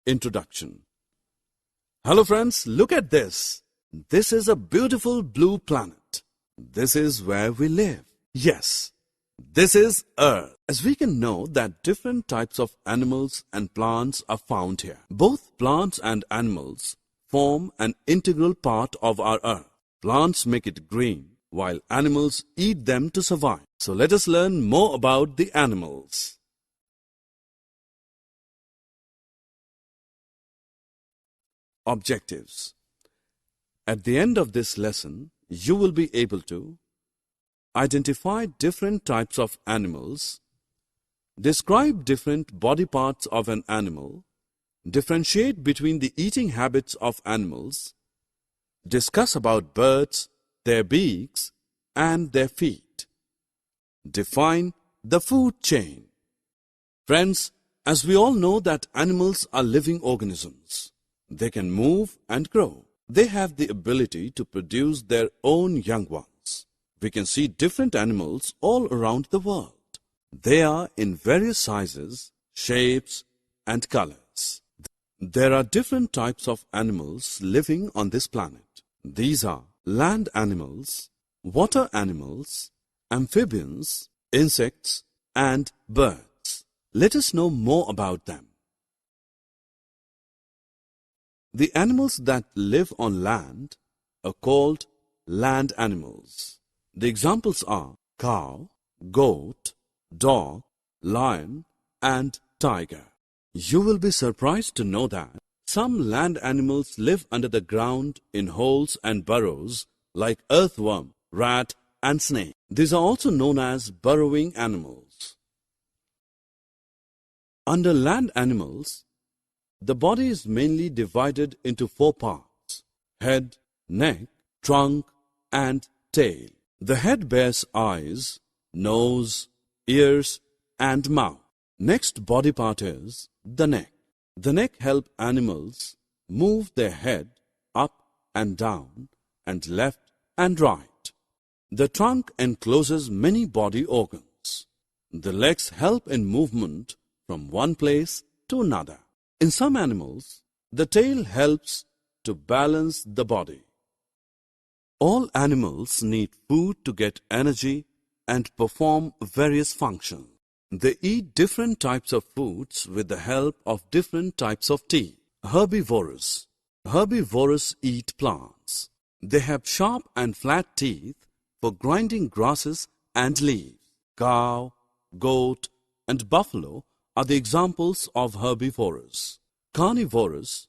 Introduction. Hello friends, look at this. This is a beautiful blue planet. This is where we live. Yes, this is Earth. As we can know that different types of animals and plants are found here. Both plants and animals form an integral part of our Earth. Plants make it green, while animals eat them to survive. So let us learn more about the animals. Objectives. At the end of this lesson, you will be able to identify different types of animals, describe different body parts of an animal, differentiate between the eating habits of animals, discuss about birds, their beaks, and their feet. Define the food chain. Friends, as we all know that animals are living organisms. They can move and grow. They have the ability to produce their own young ones. We can see different animals all around the world. They are in various sizes, shapes, and colors. There are different types of animals living on this planet. These are land animals, water animals, amphibians, insects, and birds. Let us know more about them. The animals that live on land are called land animals. The examples are cow, goat, dog, lion, and tiger. You will be surprised to know that some land animals live under the ground in holes and burrows like earthworm, rat, and snake. These are also known as burrowing animals. Under land animals, the body is mainly divided into 4 parts: head, neck, trunk, and tail. The head bears eyes, nose, ears, and mouth. Next body part is the neck. The neck helps animals move their head up and down and left and right. The trunk encloses many body organs. The legs help in movement from one place to another. In some animals, the tail helps to balance the body. All animals need food to get energy and perform various functions. They eat different types of foods with the help of different types of teeth. Herbivorous. Herbivorous eat plants. They have sharp and flat teeth for grinding grasses and leaves. Cow, goat, and buffalo are the examples of herbivores. Carnivorous.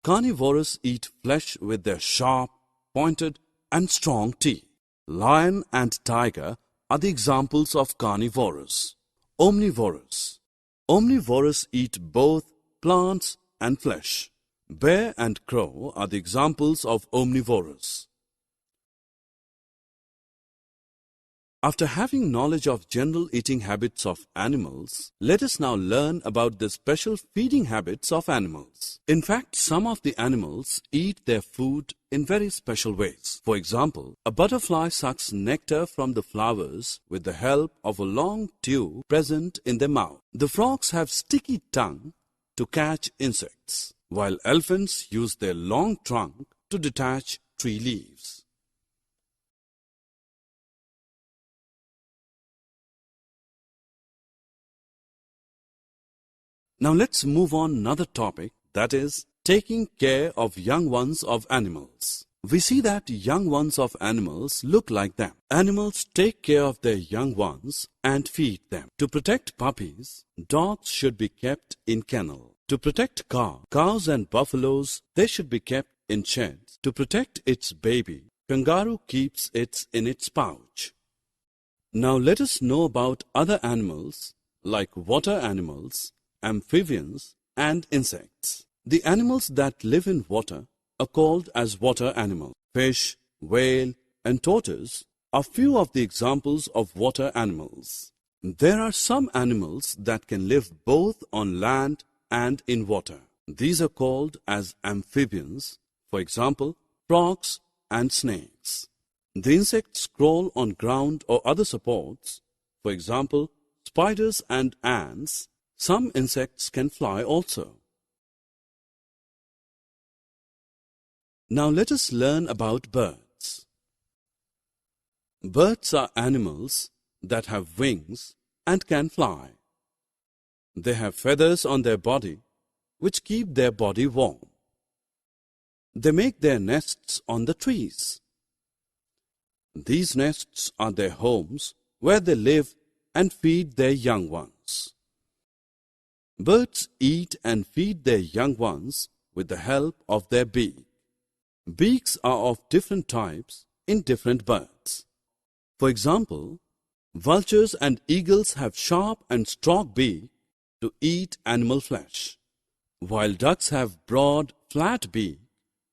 Carnivores eat flesh with their sharp, pointed, and strong teeth. Lion and tiger are the examples of carnivores. Omnivorous. Omnivorous eat both plants and flesh. Bear and crow are the examples of omnivores. After having knowledge of general eating habits of animals, let us now learn about the special feeding habits of animals. In fact, some of the animals eat their food in very special ways. For example, a butterfly sucks nectar from the flowers with the help of a long tube present in their mouth. The frogs have sticky tongue to catch insects, while elephants use their long trunk to detach tree leaves. Now let's move on another topic, that is taking care of young ones of animals. We see that young ones of animals look like them. Animals take care of their young ones and feed them. To protect puppies, dogs should be kept in kennel. To protect cows and buffaloes, they should be kept in sheds. To protect its baby, kangaroo keeps it in its pouch. Now let us know about other animals like water animals, amphibians, and insects. The animals that live in water are called as water animals. Fish, whale, and tortoise are few of the examples of water animals. There are some animals that can live both on land and in water. These are called as amphibians, for example, frogs and snakes. The insects crawl on ground or other supports, for example, spiders and ants. Some insects can fly also. Now let us learn about birds. Birds are animals that have wings and can fly. They have feathers on their body which keep their body warm. They make their nests on the trees. These nests are their homes where they live and feed their young ones. Birds eat and feed their young ones with the help of their beak. Beaks are of different types in different birds. For example, vultures and eagles have sharp and strong beaks to eat animal flesh, while ducks have broad, flat beaks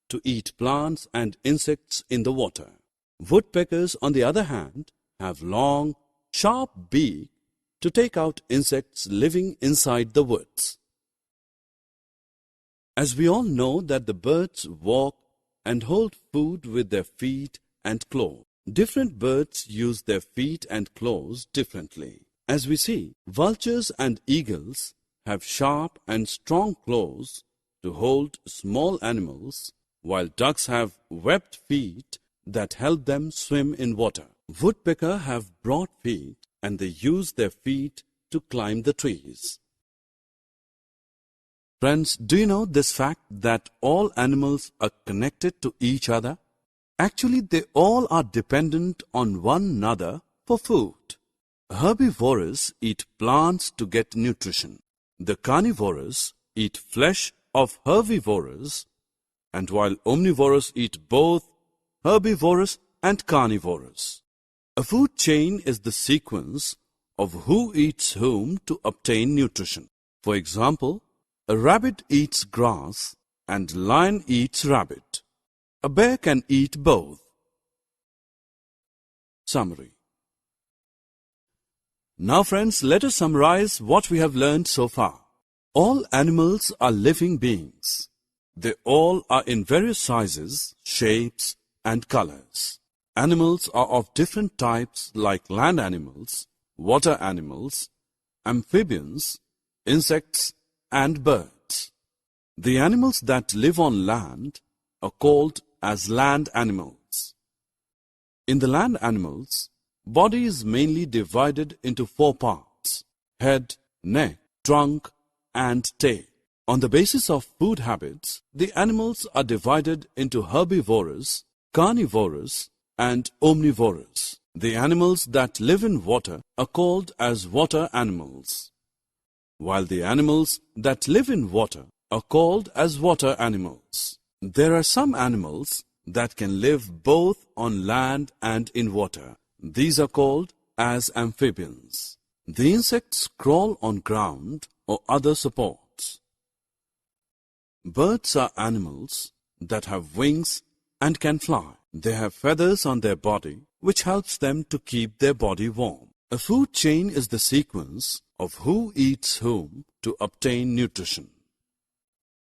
to eat plants and insects in the water. Woodpeckers, on the other hand, have long, sharp beaks to take out insects living inside the woods. As we all know that the birds walk and hold food with their feet and claws. Different birds use their feet and claws differently. As we see, vultures and eagles have sharp and strong claws to hold small animals, while ducks have webbed feet that help them swim in water. Woodpeckers have broad feet and they use their feet to climb the trees. Friends, do you know this fact that all animals are connected to each other? Actually, they all are dependent on one another for food. Herbivores eat plants to get nutrition. The carnivores eat flesh of herbivores, and while omnivores eat both herbivores and carnivores. A food chain is the sequence of who eats whom to obtain nutrition. For example, a rabbit eats grass and lion eats rabbit. A bear can eat both. Summary. Now friends, let us summarize what we have learned so far. All animals are living beings. They all are in various sizes, shapes, and colors. Animals are of different types like land animals, water animals, amphibians, insects, and birds. The animals that live on land are called as land animals. In the land animals, body is mainly divided into 4 parts: head, neck, trunk, and tail. On the basis of food habits, the animals are divided into herbivores, carnivores, and omnivores. The animals that live in water are called as water animals, while the animals that live in water are called as water animals. There are some animals that can live both on land and in water. These are called as amphibians. The insects crawl on ground or other supports. Birds are animals that have wings and can fly. They have feathers on their body which helps them to keep their body warm. A food chain is the sequence of who eats whom to obtain nutrition.